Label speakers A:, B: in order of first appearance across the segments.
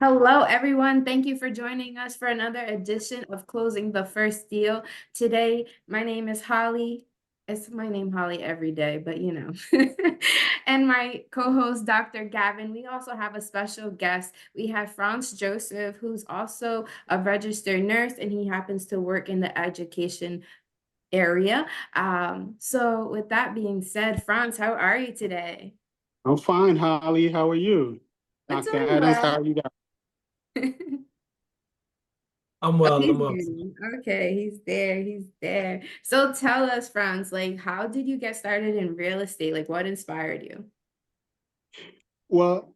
A: Hello, everyone. Thank you for joining us for another edition of Closing the First Deal. Today, my name is Holly. It's my name Holly every day, but you know. And my co-host, Dr. Gavin. We also have a special guest. We have Frantz Joseph, who's also a registered nurse, and he happens to work in the education area. So with that being said, Frantz, how are you today?
B: I'm fine, Holly. How are you?
A: I'm
B: Dr.
A: doing
B: Adams, how are
A: well.
B: you guys?
C: I'm
A: Oh,
C: well.
A: he's
C: I'm well.
A: muted. Okay, he's there. He's there. So tell us, Franz, like, how did you get started in real estate? Like, what inspired you?
B: Well,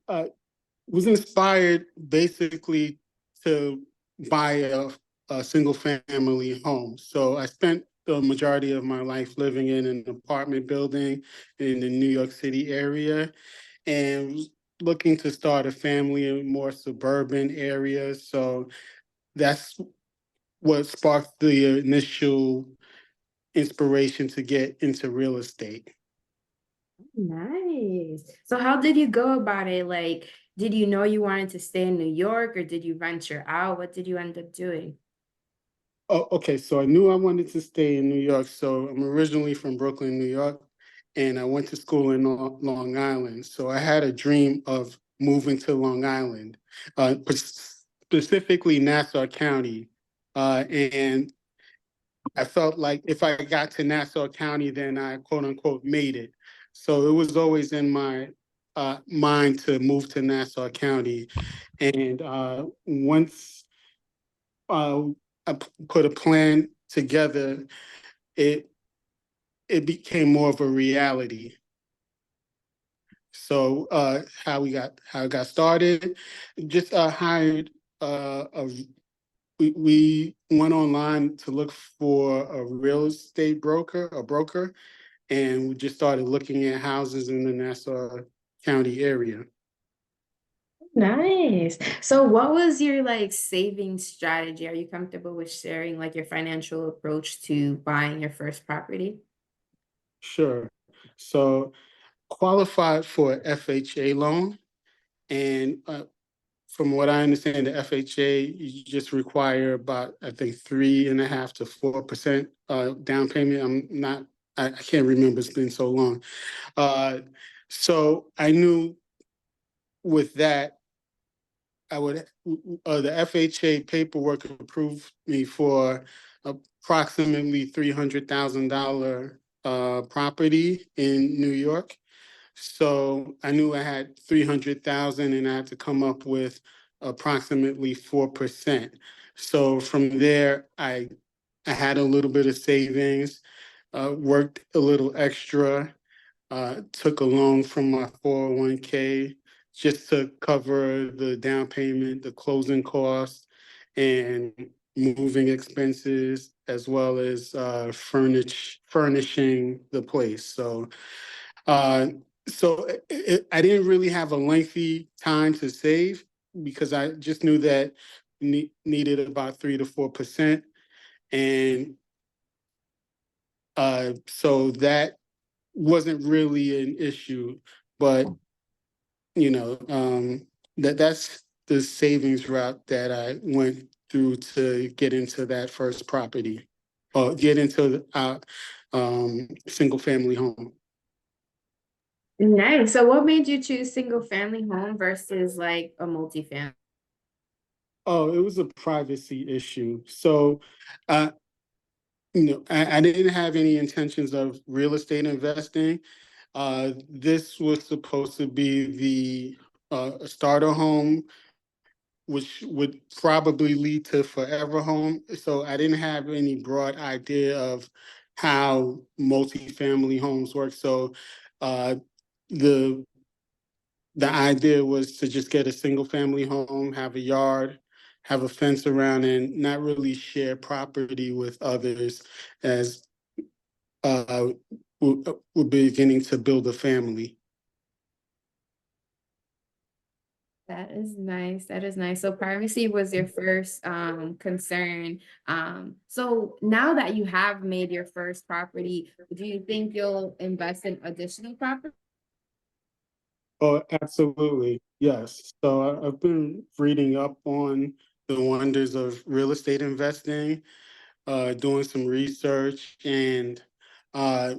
B: was inspired basically to buy a single family home. So I spent the majority of my life living in an apartment building in the New York City area and was looking to start a family in more suburban areas. So that's what sparked the initial inspiration to get into real estate.
A: Nice. So how did you go about it? Like, did you know you wanted to stay in New York or did you venture out? What did you end up doing?
B: Oh, okay. So I knew I wanted to stay in New York. So I'm originally from Brooklyn, New York, and I went to school in Long Island. So I had a dream of moving to Long Island, specifically Nassau County. And I felt like if I got to Nassau County, then I quote unquote made it. So it was always in my mind to move to Nassau County. And once uh, I put a plan together, it it became more of a reality. So how it got started, just hired a we went online to look for a real estate broker, and we just started looking at houses in the Nassau County area.
A: Nice. So what was your like saving strategy? Are you comfortable with sharing like your financial approach to buying your first property?
B: Sure. So qualified for FHA loan, and from what I understand, the FHA, you just require about, I think, 3.5% to 4% down payment. I can't remember. It's been so long. Uh, so I knew with that, the FHA paperwork approved me for approximately $300,000 property in New York. So I knew I had 300,000 and I had to come up with approximately 4%. So from there, I had a little bit of savings, worked a little extra, took a loan from my 401k just to cover the down payment, the closing costs, and moving expenses, as well as furnishing the place. Uh, I didn't really have a lengthy time to save because I just knew that needed about 3 to 4%, and so that wasn't really an issue. But you know, that's the savings route that I went through to get into that first property or get into single family home.
A: Nice. So what made you choose single family home versus like a multifamily?
B: Oh, it was a privacy issue. So, uh, I didn't have any intentions of real estate investing. This was supposed to be the starter home, which would probably lead to forever home. So I didn't have any broad idea of how multifamily homes work. So uh, the the idea was to just get a single family home, have a yard, have a fence around, and not really share property with others as uh, we're beginning to build a family.
A: That is nice. That is nice. So privacy was your first concern. So now that you have made your first property, do you think you'll invest in additional property?
B: Oh, absolutely. Yes. So I've been reading up on the wonders of real estate investing, doing some research, and uh,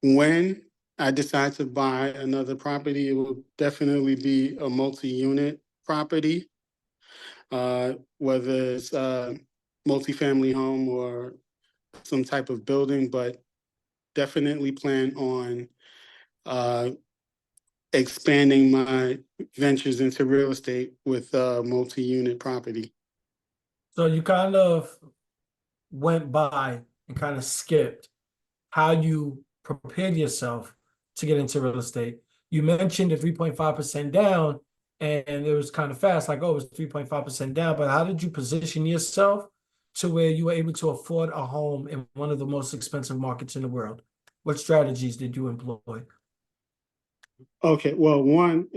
B: when I decide to buy another property, it will definitely be a multi-unit property, whether it's a multifamily home or some type of building, but definitely plan on uh, expanding my ventures into real estate with multi-unit property.
C: So you kind of went by and kind of skipped how you prepared yourself to get into real estate. You mentioned the 3.5% down, and it was kind of fast, like, oh, it was 3.5% down. But how did you position yourself to where you were able to afford a home in one of the most expensive markets in the world? What strategies did you employ?
B: Okay, well, one,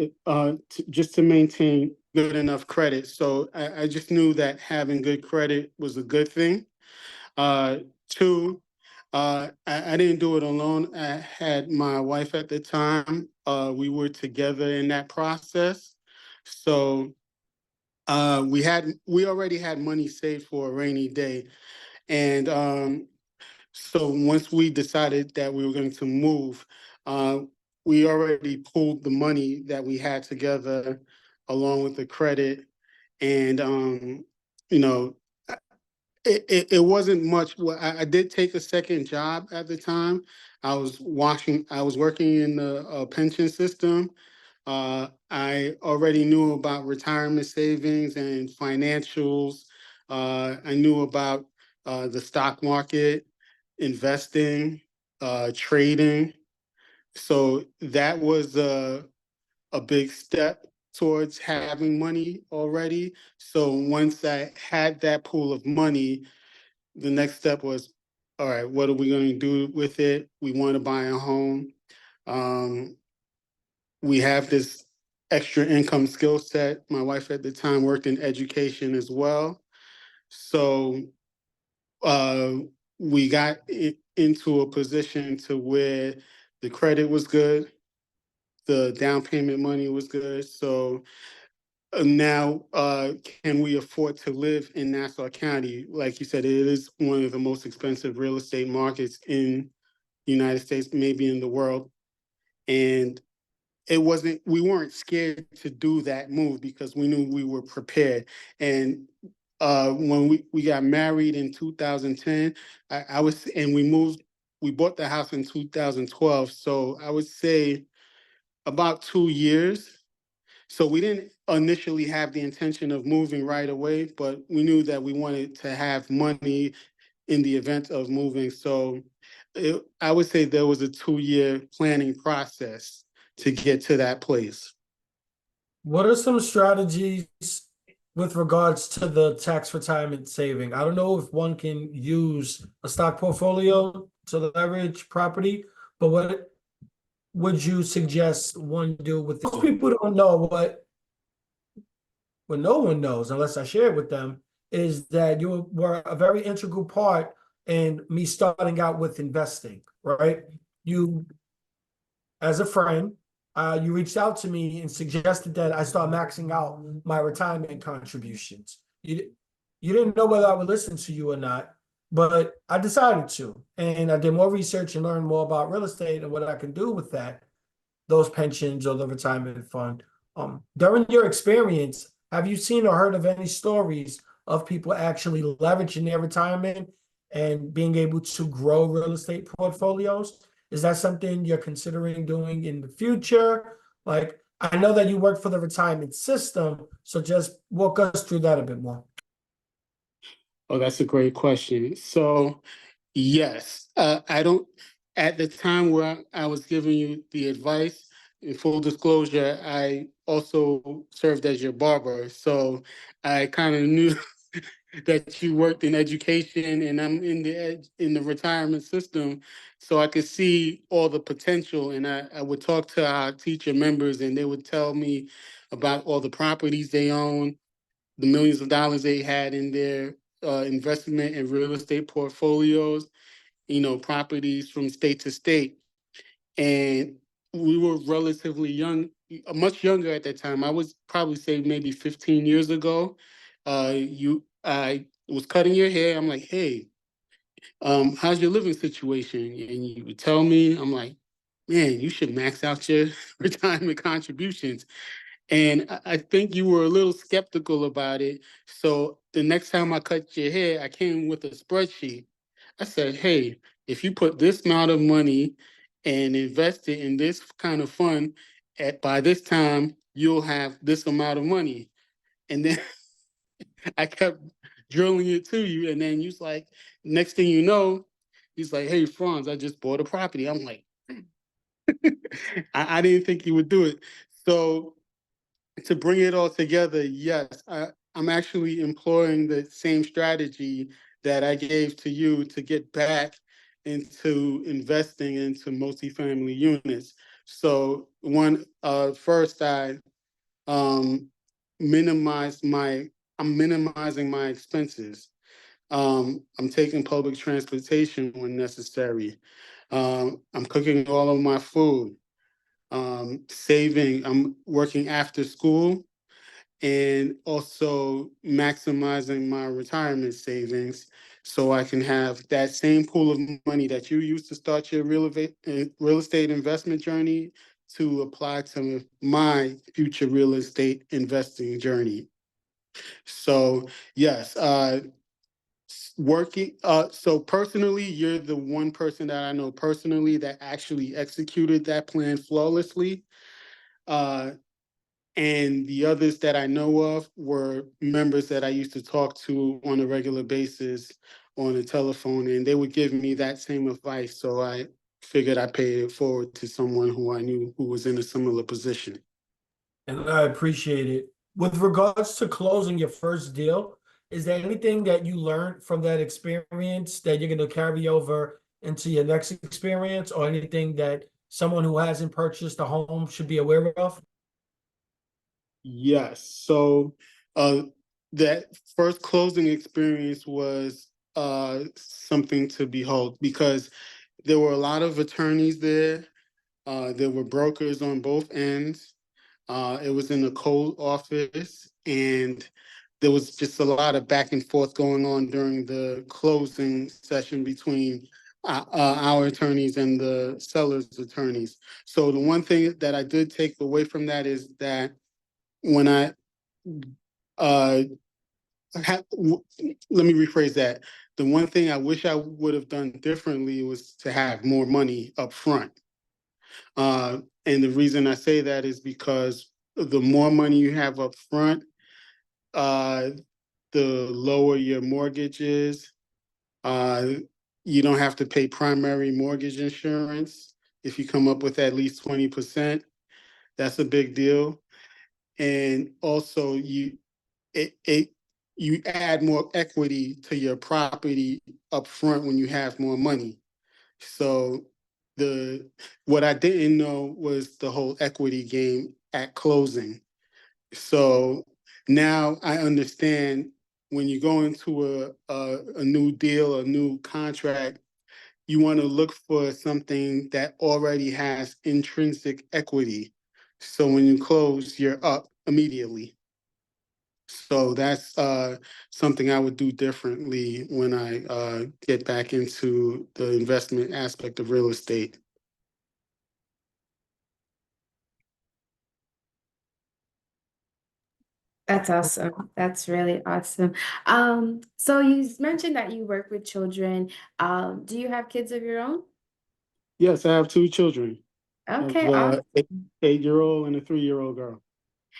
B: just to maintain good enough credit. So I just knew that having good credit was a good thing. Two, I didn't do it alone. I had my wife at the time. We were together in that process. So we already had money saved for a rainy day. And so once we decided that we were going to move, uh, we already pulled the money that we had together along with the credit. And, you know, it wasn't much. Well, I did take a second job at the time. I was working in the pension system. I already knew about retirement savings and financials. I knew about the stock market, investing, trading. So that was a big step towards having money already. So once I had that pool of money, the next step was, all right, what are we going to do with it? We want to buy a home. Um, we have this extra income skill set. My wife at the time worked in education as well. So uh, we got into a position to where the credit was good, the down payment money was good. So now, can we afford to live in Nassau County? Like you said, it is one of the most expensive real estate markets in the United States, maybe in the world. And we weren't scared to do that move because we knew we were prepared. And when we got married in 2010, and we bought the house in 2012. So I would say about 2 years. So we didn't initially have the intention of moving right away, but we knew that we wanted to have money in the event of moving. So I would say there was a 2 year planning process to get to that place.
C: What are some strategies with regards to the tax retirement saving? I don't know if one can use a stock portfolio to leverage property, but what would you suggest one do with this? Most people don't know what no one knows unless I share it with them, is that you were a very integral part in me starting out with investing, right? You, as a friend, you reached out to me and suggested that I start maxing out my retirement contributions. You didn't know whether I would listen to you or not, but I decided to. And I did more research and learned more about real estate and what I can do with that, those pensions or the retirement fund. During your experience, have you seen or heard of any stories of people actually leveraging their retirement and being able to grow real estate portfolios? Is that something you're considering doing in the future? Like, I know that you work for the retirement system, so just walk us through that a bit more.
B: Oh, that's a great question. So, yes, I don't, at the time where I was giving you the advice, in full disclosure, I also served as your barber. So I kind of knew that you worked in education and I'm in the retirement system. So I could see all the potential, and I would talk to our teacher members and they would tell me about all the properties they own, the millions of dollars they had in their investment and real estate portfolios, properties from state to state. And we were relatively young much younger at that time. I was probably say maybe 15 years ago. I was cutting your hair. I'm like, hey, how's your living situation? And you would tell me, I'm like, man, you should max out your retirement contributions. And I think you were a little skeptical about it. So the next time I cut your hair, I came with a spreadsheet. I said, hey, if you put this amount of money and invest it in this kind of fund, by this time, you'll have this amount of money. And then I kept drilling it to you. And then you was like, next thing you know, he's like, hey, Franz, I just bought a property. I'm like, I didn't think you would do it. So to bring it all together, yes, I'm actually employing the same strategy that I gave to you to get back into investing into multifamily units. So first I um, minimize my, I'm minimizing my expenses. I'm taking public transportation when necessary. I'm cooking all of my food. Saving, I'm working after school and also maximizing my retirement savings so I can have that same pool of money that you used to start your real estate investment journey to apply to my future real estate investing journey. So yes, so personally, you're the one person that I know personally that actually executed that plan flawlessly. Uh, and the others that I know of were members that I used to talk to on a regular basis on the telephone, and they would give me that same advice. So I figured I'd pay it forward to someone who I knew who was in a similar position.
C: And I appreciate it. With regards to closing your first deal, is there anything that you learned from that experience that you're going to carry over into your next experience, or anything that someone who hasn't purchased a home should be aware of?
B: Yes. So uh, that first closing experience was something to behold because there were a lot of attorneys there. There were brokers on both ends. It was in a cold office, and there was just a lot of back and forth going on during the closing session between our attorneys and the seller's attorneys. So the one thing that I did take away from that is that when I uh, let me rephrase that. The one thing I wish I would have done differently was to have more money up front. And the reason I say that is because the more money you have up front, uh, the lower your mortgage is. Uh, you don't have to pay primary mortgage insurance if you come up with at least 20%. That's a big deal. And also it you add more equity to your property up front when you have more money. So the what I didn't know was the whole equity game at closing. So now I understand when you go into a new deal, a new contract, you want to look for something that already has intrinsic equity. So when you close, you're up immediately. So that's something I would do differently when I get back into the investment aspect of real estate.
A: That's awesome. That's really awesome. So you mentioned that you work with children. Do you have kids of your own?
B: Yes, I have two children. I have
A: Okay, awesome.
B: 8-year-old and a 3-year-old girl.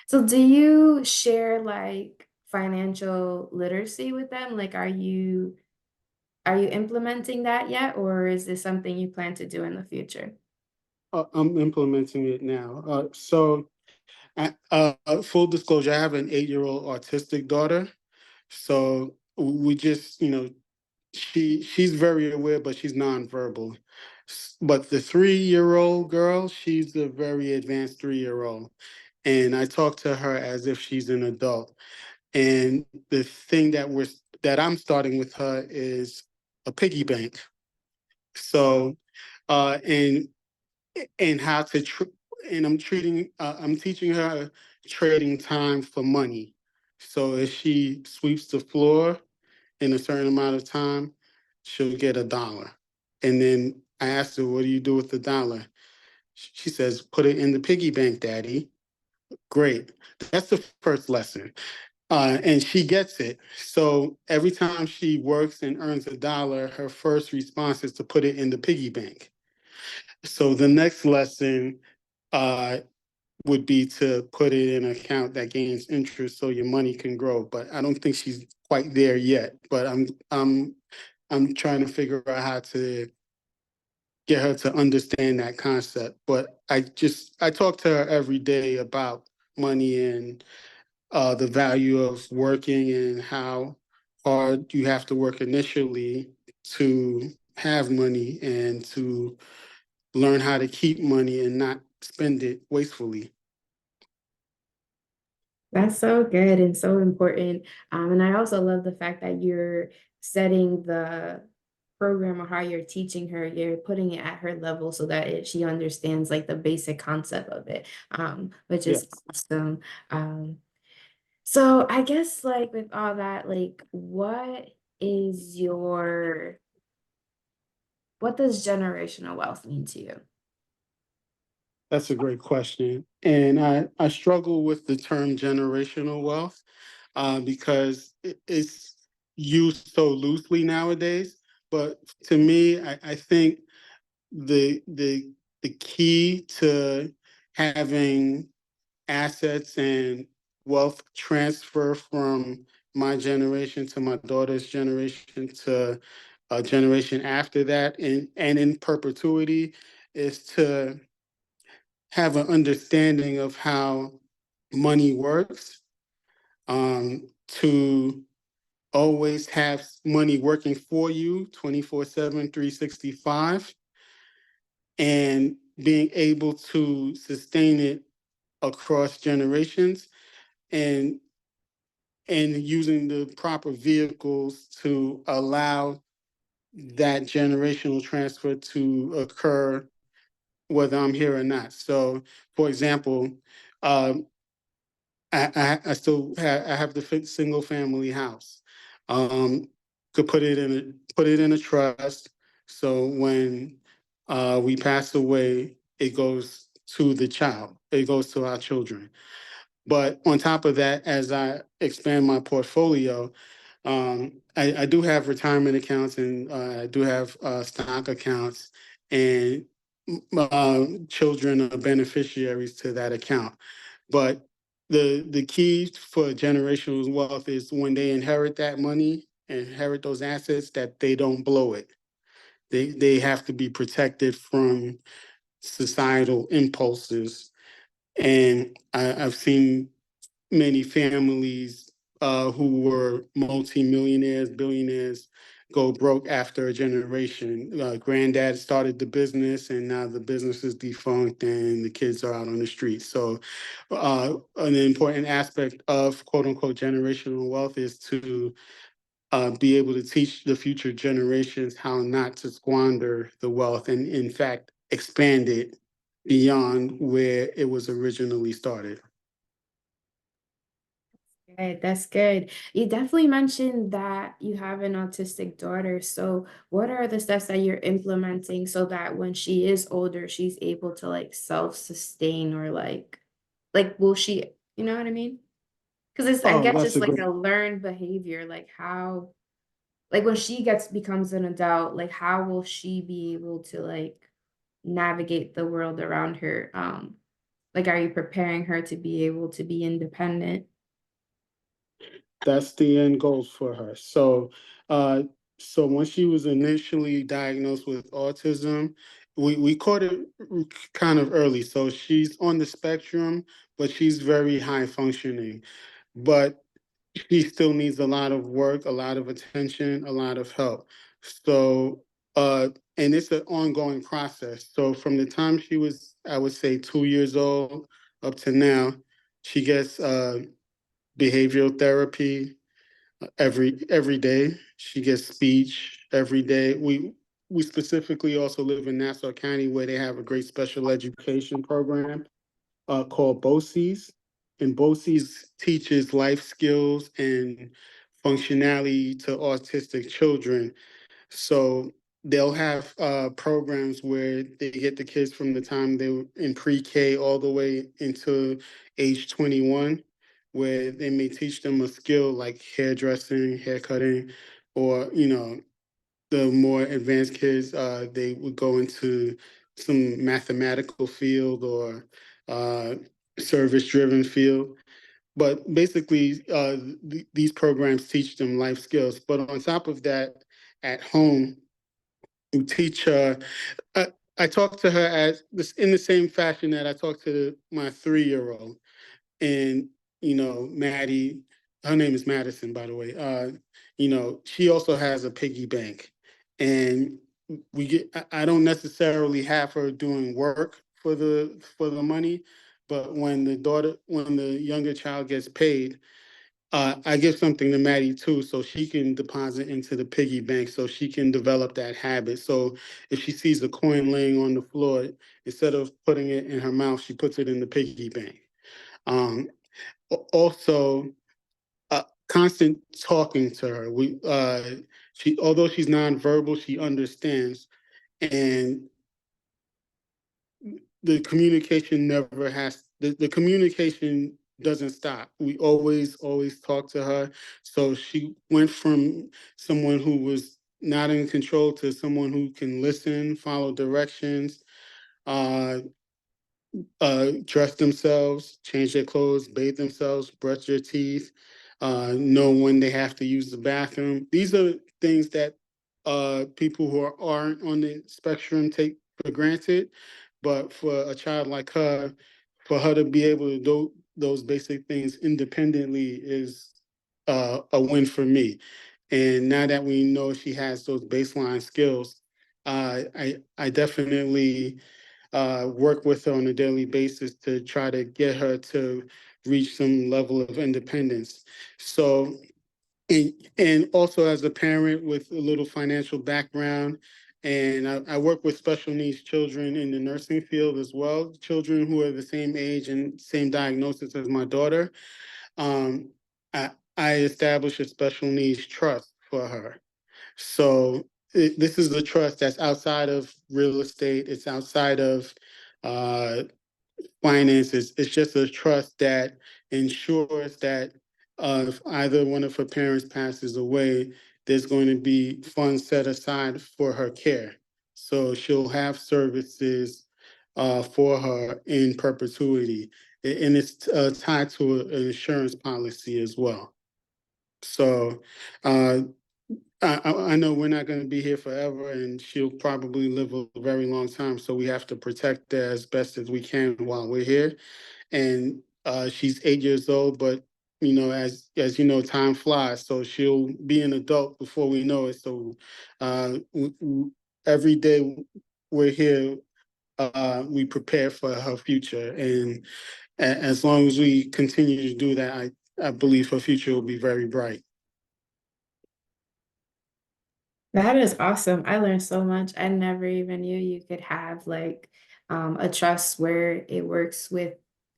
A: So do you share like financial literacy with them? Like, are you implementing that yet, or is this something you plan to do in the future?
B: I'm implementing it now. Full disclosure, I have an 8-year-old autistic daughter. So we just, she's very aware, but she's nonverbal. But the 3-year-old girl, she's a very advanced 3-year-old. And I talk to her as if she's an adult. And the thing that I'm starting with her is a piggy bank. So and and how to and I'm teaching her trading time for money. So if she sweeps the floor in a certain amount of time, she'll get $1. And then I asked her, what do you do with the $? She says, put it in the piggy bank, Daddy. Great. That's the first lesson. And she gets it. So every time she works and earns $1, her first response is to put it in the piggy bank. So the next lesson uh, would be to put it in an account that gains interest so your money can grow. But I don't think she's quite there yet. But I'm trying to figure out how to get her to understand that concept. But I talk to her every day about money and the value of working and how hard you have to work initially to have money and to learn how to keep money and not spend it wastefully.
A: That's so good and so important. And I also love the fact that you're setting the program or how you're teaching her, you're putting it at her level so that she understands like the basic concept of it, which
B: Yeah,
A: is awesome. Um, so I guess like with all that, like is your, what does generational wealth mean to you?
B: that's a great question. And I struggle with the term generational wealth because it's used so loosely nowadays. But to me, I think the key to having assets and wealth transfer from my generation to my daughter's generation to a generation after that and in perpetuity is to have an understanding of how money works, to always have money working for you 24/7, 365, and being able to sustain it across generations and using the proper vehicles to allow that generational transfer to occur whether I'm here or not. So, for example, um, I still have the single family house. Um, could put it in a trust. So when we pass away, it goes to the child. It goes to our children. But on top of that, as I expand my portfolio, I do have retirement accounts and I do have stock accounts, and children are beneficiaries to that account. But the key for generational wealth is when they inherit that money, inherit those assets, that they don't blow it. They have to be protected from societal impulses. And I've seen many families who were multimillionaires, billionaires, go broke after a generation. Granddad started the business, and now the business is defunct, and the kids are out on the street. So, an important aspect of "quote unquote" generational wealth is to be able to teach the future generations how not to squander the wealth, and in fact expand it beyond where it was originally started.
A: Good, that's good. You definitely mentioned that you have an autistic daughter. So what are the steps that you're implementing so that when she is older, she's able to like self-sustain or like will she, you know what I mean? Because it's, I
B: Oh,
A: guess
B: that's
A: it's
B: a
A: like
B: great
A: a learned behavior, like how, like when she becomes an adult, like how will she be able to like navigate the world around her? Like are you preparing her to be able to be independent?
B: That's the end goal for her. Uh, so when she was initially diagnosed with autism, we caught it kind of early. So she's on the spectrum, but she's very high functioning. But she still needs a lot of work, a lot of attention, a lot of help. So, and it's an ongoing process. So from the time she was, I would say, 2 years old up to now, she gets behavioral therapy every day. She gets speech every day. We specifically also live in Nassau County where they have a great special education program. called BOCES, and BOCES teaches life skills and functionality to autistic children. So they'll have programs where they get the kids from the time they were in pre-K all the way into age 21, where they may teach them a skill like hairdressing, haircutting, or, the more advanced kids, they would go into some mathematical field or service-driven field. But basically, these programs teach them life skills. But on top of that, at home, you teach her. I talk to her as this in the same fashion that I talk to my 3-year-old. And Maddie, her name is Madison, by the way. She also has a piggy bank, and I don't necessarily have her doing work for the money, but when the younger child gets paid, I give something to Maddie too, so she can deposit into the piggy bank, so she can develop that habit. So if she sees a coin laying on the floor, instead of putting it in her mouth, she puts it in the piggy bank. Um, Also, constant talking to her. Although she's nonverbal, she understands, and the communication doesn't stop. We always talk to her. So she went from someone who was not in control to someone who can listen, follow directions, uh, dress themselves, change their clothes, bathe themselves, brush their teeth, know when they have to use the bathroom. These are things that people who aren't on the spectrum take for granted. But for a child like her, for her to be able to do those basic things independently is a win for me. And now that we know she has those baseline skills, I definitely work with her on a daily basis to try to get her to reach some level of independence. So, and also as a parent with a little financial background, and I work with special needs children in the nursing field as well, children who are the same age and same diagnosis as my daughter. Um, I, I established a special needs trust for her. So this is a trust that's outside of real estate. It's outside of uh, finances. It's just a trust that ensures that if either one of her parents passes away, there's going to be funds set aside for her care. So she'll have services for her in perpetuity. And it's tied to an insurance policy as well. So uh, I know we're not going to be here forever, and she'll probably live a very long time. So we have to protect her as best as we can while we're here. And she's 8 years old, but as you know, time flies. So she'll be an adult before we know it. So every day we're here, we prepare for her future, and as long as we continue to do that, I believe her future will be very bright.
A: That is awesome. I learned so much. I never even knew you could have like a trust where it works with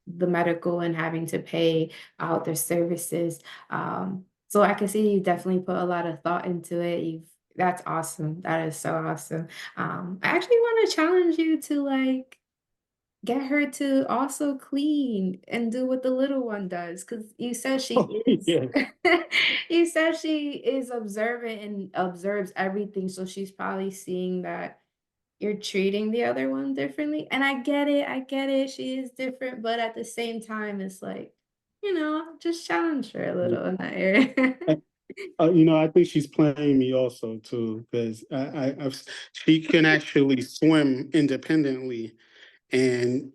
A: the medical and having to pay out their services. So I can see you definitely put a lot of thought into it. That's awesome. That is so awesome. I actually want to challenge you to like get her to also clean and do what the little one does, because you said she is
B: Yeah.
A: you said she is observant and observes everything, so she's probably seeing that you're treating the other one differently. And I get it, she is different, but at the same time, it's like, just challenge her a little in that area.
B: I think she's playing me also too, because she can actually swim independently, and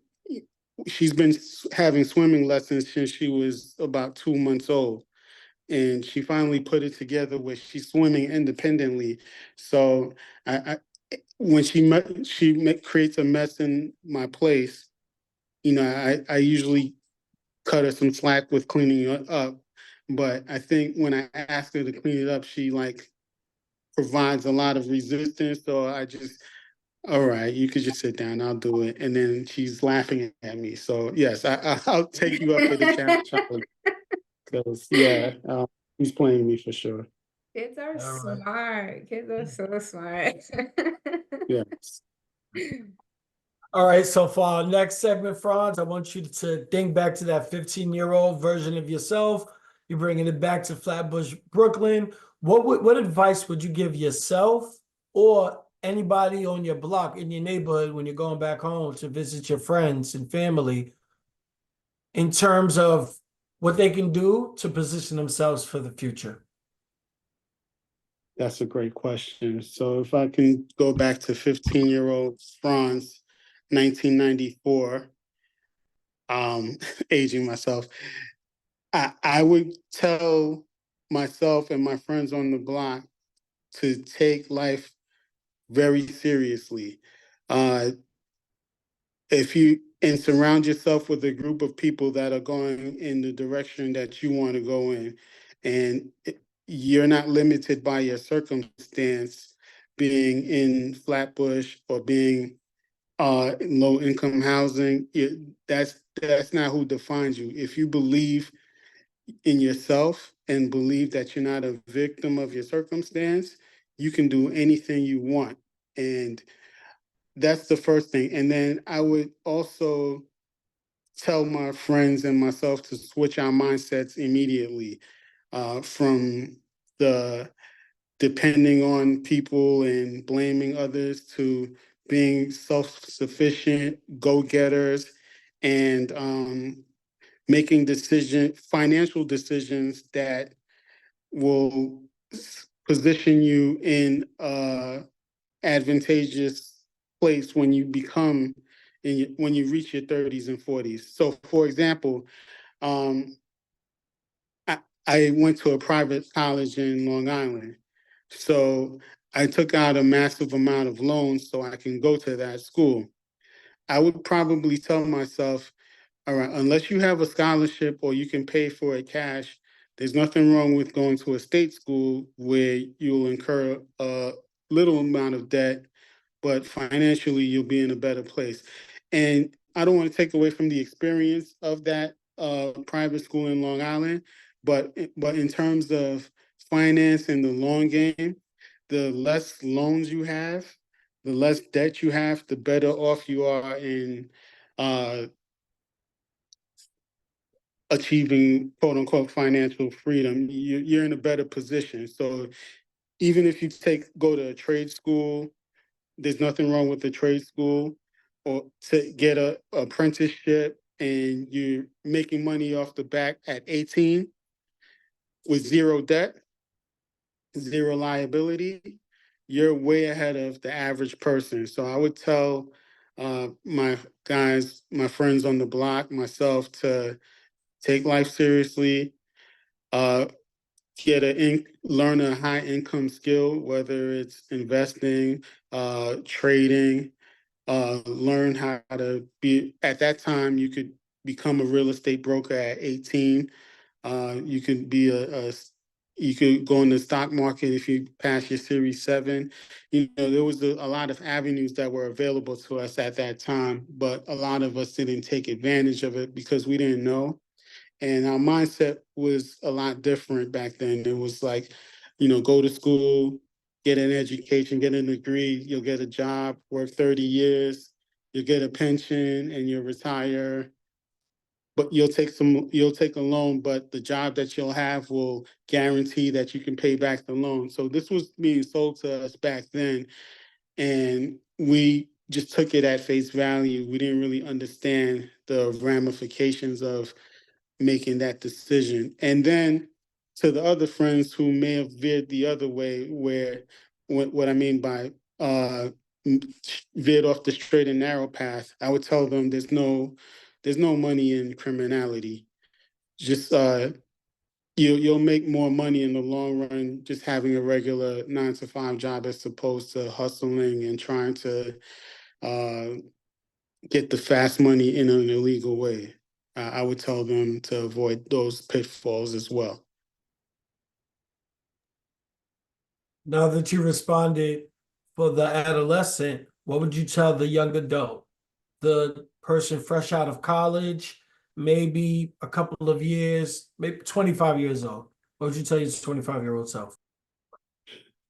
B: she's been having swimming lessons since she was about 2 months old, and she finally put it together where she's swimming independently. So when creates a mess in my place, I usually cut her some slack with cleaning it up. But I think when I ask her to clean it up, she like provides a lot of resistance. So I just all right, you could just sit down. I'll do it. And then she's laughing at me. So yes, I'll take you up for the challenge. Because yeah, he's playing me for sure.
A: Kids are
C: All right.
A: smart. Kids are so smart.
B: Yes.
C: All right, so for our next segment, Franz, I want you to think back to that 15-year-old version of yourself. You're bringing it back to Flatbush, Brooklyn. What advice would you give yourself or anybody on your block in your neighborhood when you're going back home to visit your friends and family in terms of what they can do to position themselves for the future?
B: That's a great question. So if I can go back to 15-year-old Frantz, 1994, aging myself, I would tell myself and my friends on the block to take life very seriously. Uh, if you and surround yourself with a group of people that are going in the direction that you want to go in, and you're not limited by your circumstance being in Flatbush or being in low income housing. That's not who defines you. If you believe in yourself and believe that you're not a victim of your circumstance, you can do anything you want. And that's the first thing. And then I would also tell my friends and myself to switch our mindsets immediately, from the depending on people and blaming others to being self-sufficient, go-getters, and making financial decisions that will position you in advantageous place when you when you reach your 30s and 40s. So, for example, um, I went to a private college in Long Island. So I took out a massive amount of loans so I can go to that school. I would probably tell myself, all right, unless you have a scholarship or you can pay for it cash, there's nothing wrong with going to a state school where you'll incur a little amount of debt, but financially you'll be in a better place. And I don't want to take away from the experience of that private school in Long Island, but in terms of finance in the long game, the less loans you have, the less debt you have, the better off you are in uh, achieving quote unquote financial freedom. You're in a better position. So even if you go to a trade school, there's nothing wrong with the trade school, or to get a apprenticeship and you're making money off the back at 18 with zero debt, zero liability, you're way ahead of the average person. So I would tell my guys, my friends on the block, myself, to take life seriously, uh, learn a high income skill, whether it's investing, trading, learn how to be. At that time, you could become a real estate broker at 18. You could be you could go in the stock market if you pass your Series 7. You know, there was a lot of avenues that were available to us at that time, but a lot of us didn't take advantage of it because we didn't know. And our mindset was a lot different back then. It was like, go to school, get an education, get a degree, you'll get a job, work 30 years, you'll get a pension and you'll retire. But you'll take a loan, but the job that you'll have will guarantee that you can pay back the loan. So this was being sold to us back then. And we just took it at face value. We didn't really understand the ramifications of making that decision. And then to the other friends who may have veered the other way, where what I mean by veered off the straight and narrow path, I would tell them there's no money in criminality. Just you'll make more money in the long run just having a regular 9 to 5 job as opposed to hustling and trying to uh, get the fast money in an illegal way. I would tell them to avoid those pitfalls as well.
C: Now that you responded for the adolescent, what would you tell the young adult, the person fresh out of college, maybe a couple of years, maybe 25 years old? What would you tell your 25-year-old self?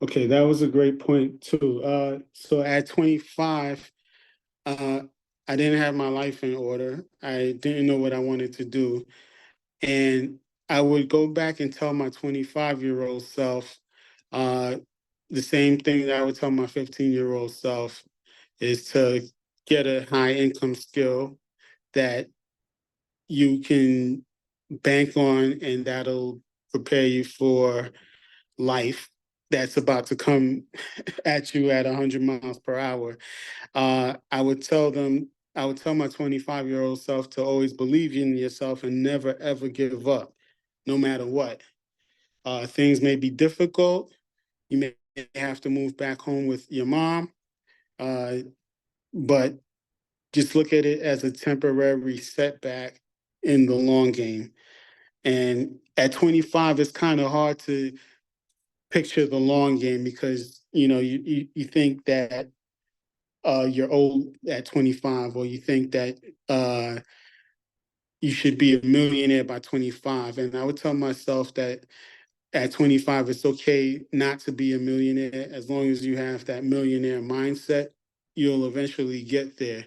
B: Okay, that was a great point too. So at 25, I didn't have my life in order. I didn't know what I wanted to do. And I would go back and tell my 25-year-old self uh, the same thing that I would tell my 15-year-old self is to get a high income skill that you can bank on and that'll prepare you for life that's about to come at you at 100 miles per hour. I would tell them, I would tell my 25-year-old self to always believe in yourself and never ever give up, no matter what. Things may be difficult. You may have to move back home with your mom, uh, but just look at it as a temporary setback in the long game. And at 25, it's kind of hard to picture the long game because you think that you're old at 25, or you think that you should be a millionaire by 25. And I would tell myself that at 25, it's okay not to be a millionaire. As long as you have that millionaire mindset, you'll eventually get there.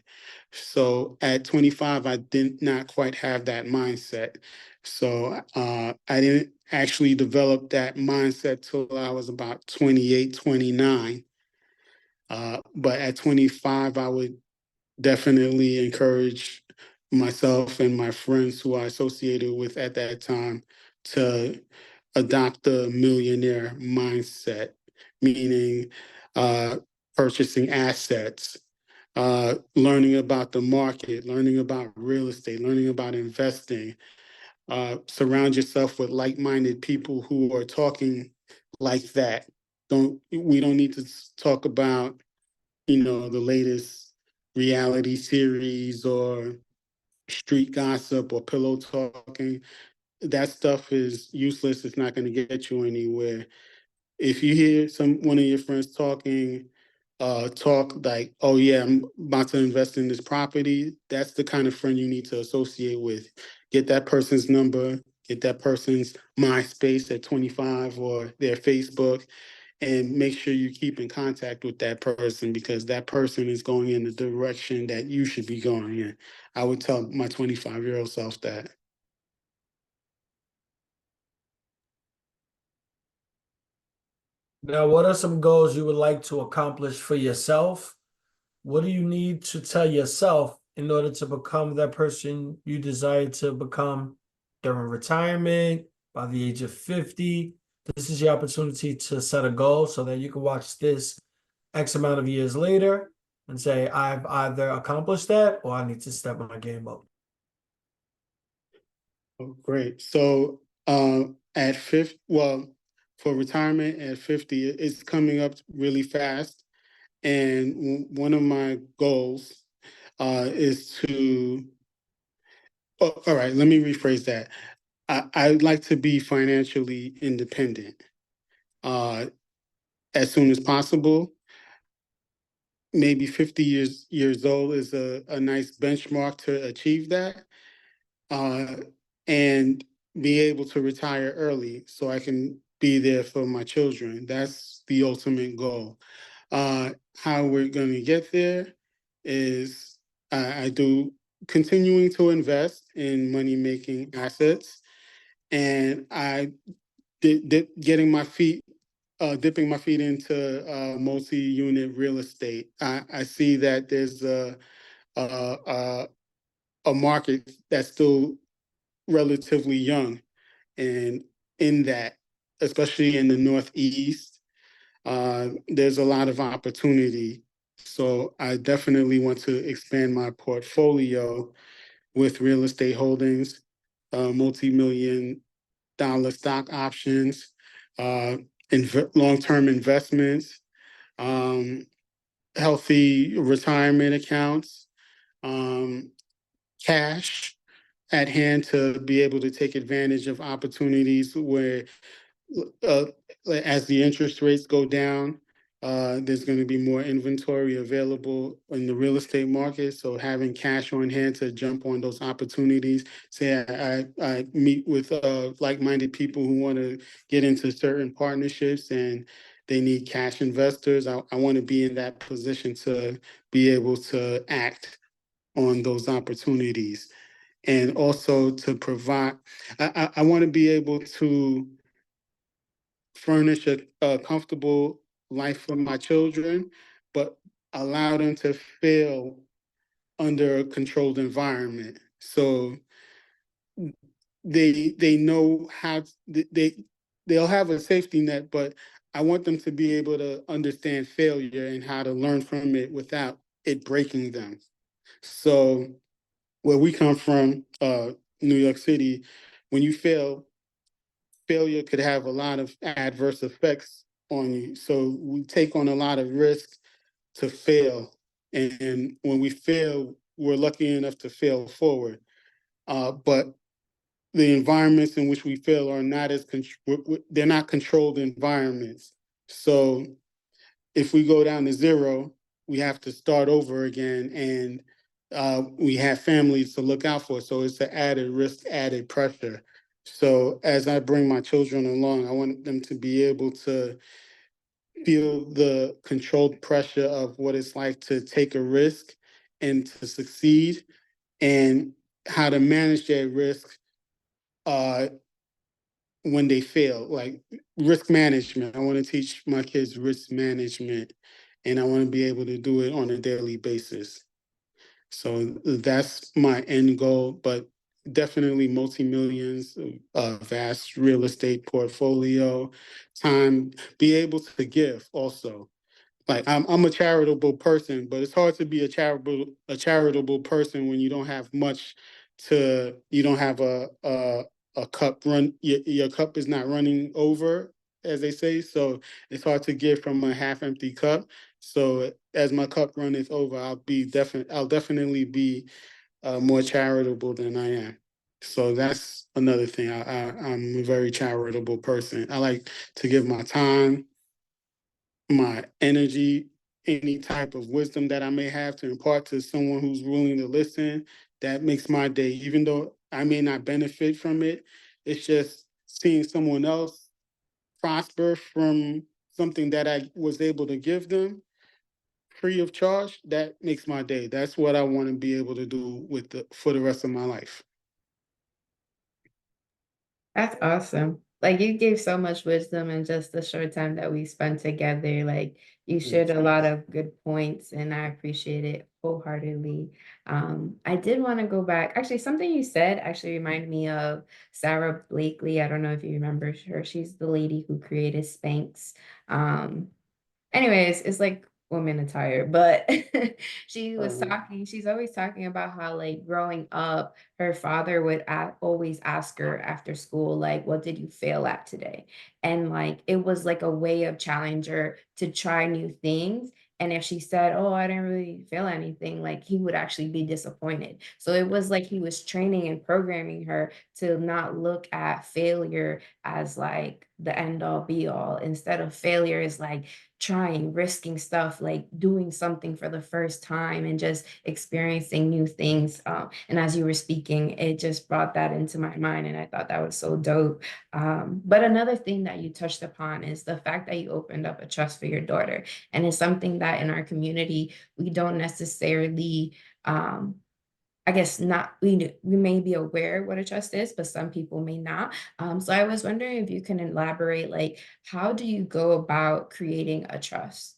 B: So at 25, I did not quite have that mindset. So I didn't actually develop that mindset till I was about 28, 29. But at 25, I would definitely encourage myself and my friends who I associated with at that time to adopt the millionaire mindset, meaning purchasing assets, learning about the market, learning about real estate, learning about investing. Surround yourself with like-minded people who are talking like that. We don't need to talk about the latest reality series or street gossip or pillow talking. That stuff is useless. It's not going to get you anywhere. If you hear one of your friends talk like, "Oh yeah, I'm about to invest in this property," that's the kind of friend you need to associate with. Get that person's number, get that person's MySpace at 25 or their Facebook, and make sure you keep in contact with that person because that person is going in the direction that you should be going in. I would tell my 25-year-old self that.
C: Now, what are some goals you would like to accomplish for yourself? What do you need to tell yourself in order to become that person you desire to become during retirement, by the age of 50? This is your opportunity to set a goal so that you can watch this X amount of years later and say, I've either accomplished that or I need to step my game up.
B: Oh, great. So at 50, well, for retirement at 50, it's coming up really fast. And one of my goals is to, oh, all right, let me rephrase that. I'd like to be financially independent uh, as soon as possible. Maybe 50 years old is a nice benchmark to achieve that. Uh, and be able to retire early so I can be there for my children. That's the ultimate goal. How we're going to get there is I do continuing to invest in money making assets, and I getting my feet. Dipping my feet into multi-unit real estate. I see that there's a, a market that's still relatively young, and in that, especially in the Northeast, there's a lot of opportunity. So I definitely want to expand my portfolio with real estate holdings, multi-million dollar stock options, uh, long-term investments, um, healthy retirement accounts, um, cash at hand to be able to take advantage of opportunities where, uh, as the interest rates go down, There's going to be more inventory available in the real estate market. So having cash on hand to jump on those opportunities. Say I meet with like-minded people who want to get into certain partnerships and they need cash investors. I want to be in that position to be able to act on those opportunities. And also to provide, I want to be able to furnish a comfortable life for my children, but allow them to fail under a controlled environment. So they know how they'll have a safety net, but I want them to be able to understand failure and how to learn from it without it breaking them. So where we come from, New York City, when you failure could have a lot of adverse effects on you. So we take on a lot of risk to fail. And when we fail, we're lucky enough to fail forward. But the environments in which we fail are not they're not controlled environments. So if we go down to zero, we have to start over again, and we have families to look out for. So it's an added risk, added pressure. So as I bring my children along, I want them to be able to feel the controlled pressure of what it's like to take a risk and to succeed, and how to manage that risk uh, when they fail, like risk management. I want to teach my kids risk management, and I want to be able to do it on a daily basis. So that's my end goal, but definitely multi-millions, vast real estate portfolio, time, be able to give also. Like I'm a charitable person, but it's hard to be a charitable person when you don't have much you don't have a cup your cup is not running over, as they say. So it's hard to give from a half empty cup. So as my cup runneth over, I'll definitely be more charitable than I am. So that's another thing. I'm a very charitable person. I like to give my time, my energy, any type of wisdom that I may have to impart to someone who's willing to listen. That makes my day. Even though I may not benefit from it, it's just seeing someone else prosper from something that I was able to give them free of charge. That makes my day. That's what I want to be able to do for the rest of my life.
A: That's awesome. Like you gave so much wisdom in just the short time that we spent together. Like you shared a lot of good points and I appreciate it wholeheartedly. I did want to go back. Actually, something you said actually reminded me of Sarah Blakely. I don't know if you remember her. She's the lady who created Spanx. Um, Anyways, it's like woman attire, but she's always talking about how like growing up, her father would always ask her after school, like, what did you fail at today? And like it was like a way of challenge her to try new things. And if she said, oh, I didn't really feel anything, like he would actually be disappointed. So it was like he was training and programming her to not look at failure as like the end all be all. Instead of failure is like trying, risking stuff, like doing something for the first time and just experiencing new things. And as you were speaking, it just brought that into my mind. And I thought that was so dope. But another thing that you touched upon is the fact that you opened up a trust for your daughter. And it's something that in our community, we don't necessarily I guess not, we may be aware what a trust is, but some people may not. So I was wondering if you can elaborate, like, how do you go about creating a trust?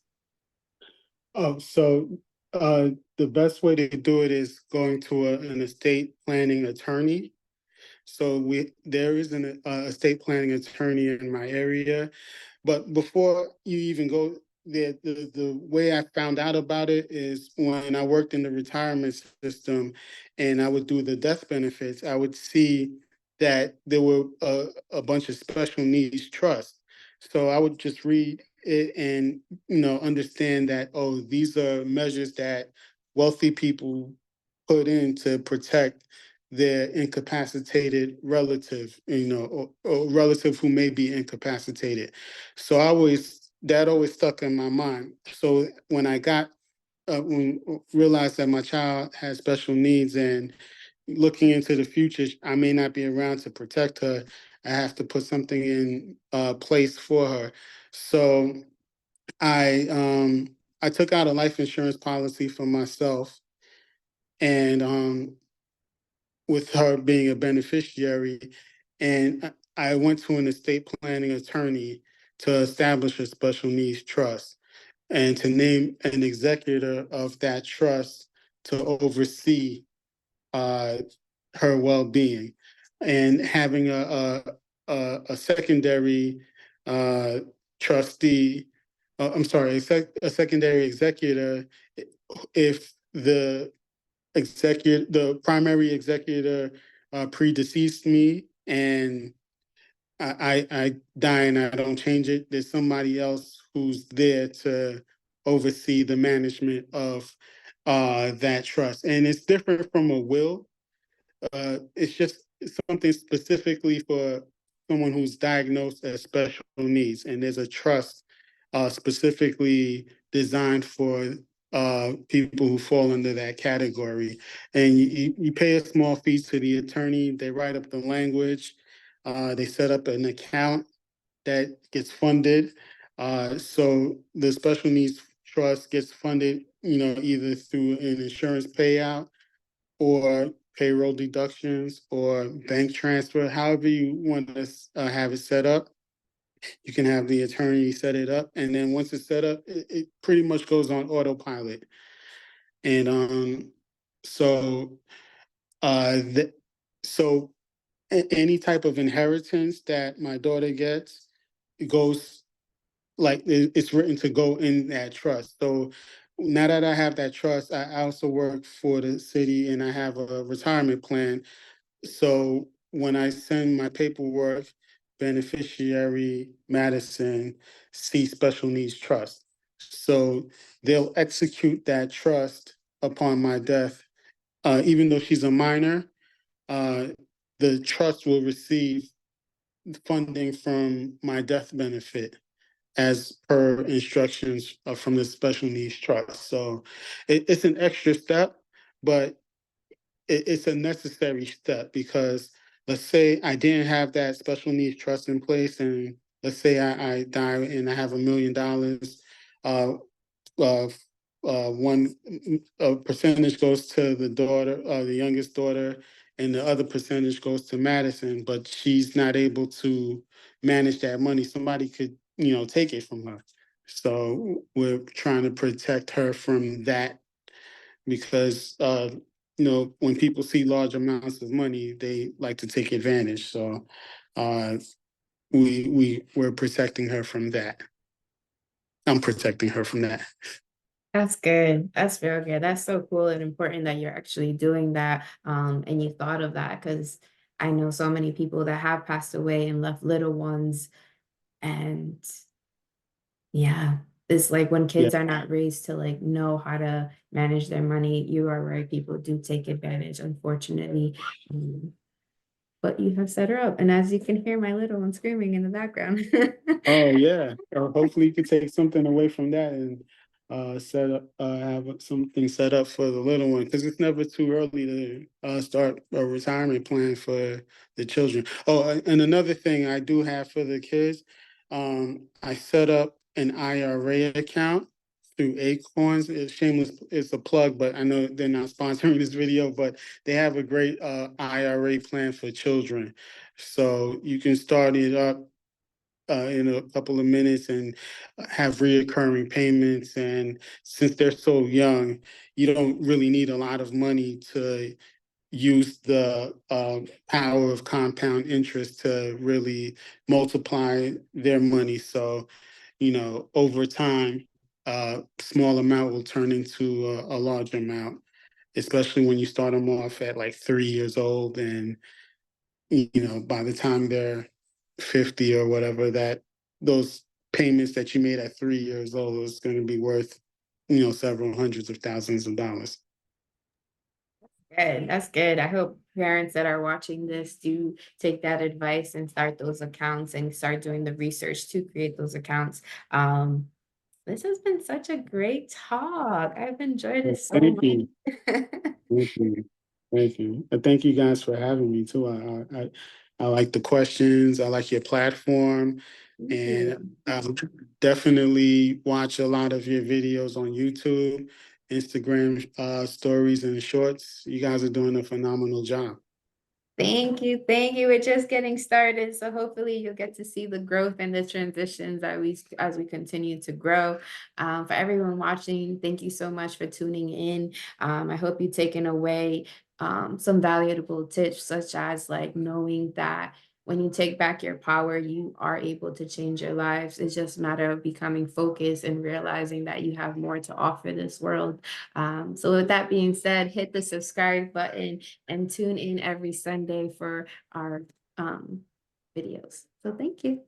B: Oh, so the best way to do it is going to an estate planning attorney. So there is an estate planning attorney in my area. But before you even go there, the way I found out about it is when I worked in the retirement system and I would do the death benefits, I would see that there were a bunch of special needs trusts. So I would just read it and understand that, oh, these are measures that wealthy people put in to protect their incapacitated relative, or relative who may be incapacitated. So I always that always stuck in my mind. So when realized that my child has special needs and looking into the future, I may not be around to protect her. I have to put something in place for her. So I took out a life insurance policy for myself, and with her being a beneficiary, and I went to an estate planning attorney to establish a special needs trust and to name an executor of that trust to oversee uh, her well-being, and having a secondary uh, trustee. I'm sorry, a secondary executor if the primary executor predeceased me, and I die and I don't change it. There's somebody else who's there to oversee the management of that trust, and it's different from a will. It's just something specifically for someone who's diagnosed as special needs, and there's a trust specifically designed for people who fall under that category. And you pay a small fee to the attorney. They write up the language. They set up an account that gets funded. So the special needs trust gets funded, either through an insurance payout or payroll deductions or bank transfer, however you want to have it set up. You can have the attorney set it up, and then once it's set up, it pretty much goes on autopilot. And so that so any type of inheritance that my daughter gets, it goes like it's written to go in that trust. So now that I have that trust, I also work for the city and I have a retirement plan. So when I send my paperwork, beneficiary Madison C Special Needs Trust. So they'll execute that trust upon my death. Even though she's a minor, uh, the trust will receive funding from my death benefit as per instructions from the Special Needs Trust. So it's an extra step, but it's a necessary step, because let's say I didn't have that special needs trust in place, and let's say I die and I have $1 million. Uh, uh, one percentage goes to the daughter, the youngest daughter, and the other percentage goes to Madison, but she's not able to manage that money. Somebody could, take it from her. So we're trying to protect her from that, because when people see large amounts of money, they like to take advantage. So uh, we're protecting her from that. I'm protecting her from that.
A: That's good. That's real good. That's so cool and important that you're actually doing that. And you thought of that, because I know so many people that have passed away and left little ones. And yeah, it's like when
B: Yeah.
A: kids are not raised to like know how to manage their money, you are right. People do take advantage, unfortunately. But you have set her up. And as you can hear, my little one screaming in the background.
B: Oh yeah. Or hopefully you could take something away from that and set up have something set up for the little one, because it's never too early to start a retirement plan for the children. Oh, and another thing I do have for the kids, I set up an IRA account through Acorns. It's shameless, it's a plug, but I know they're not sponsoring this video, but they have a great IRA plan for children. So you can start it up in a couple of minutes and have reoccurring payments. And since they're so young, you don't really need a lot of money to use the power of compound interest to really multiply their money. So, over time, a small amount will turn into a large amount, especially when you start them off at like 3 years old. And by the time they're 50 or whatever, that those payments that you made at 3 years old is going to be worth, several hundreds of thousands of dollars.
A: Good, that's good. I hope parents that are watching this do take that advice and start those accounts and start doing the research to create those accounts. This has been such a great talk. I've enjoyed it so
B: Thank
A: much.
B: you. Thank you. Thank you. And thank you guys for having me too. I like the questions. I like your platform.
A: Thank
B: And
A: you.
B: definitely watch a lot of your videos on YouTube, Instagram stories and shorts. You guys are doing a phenomenal job.
A: Thank you. Thank you. We're just getting started. So hopefully you'll get to see the growth and the transitions that as we continue to grow. For everyone watching, thank you so much for tuning in. I hope you've taken away some valuable tips, such as like knowing that when you take back your power, you are able to change your lives. It's just a matter of becoming focused and realizing that you have more to offer this world. So with that being said, hit the subscribe button and tune in every Sunday for our videos. So thank you.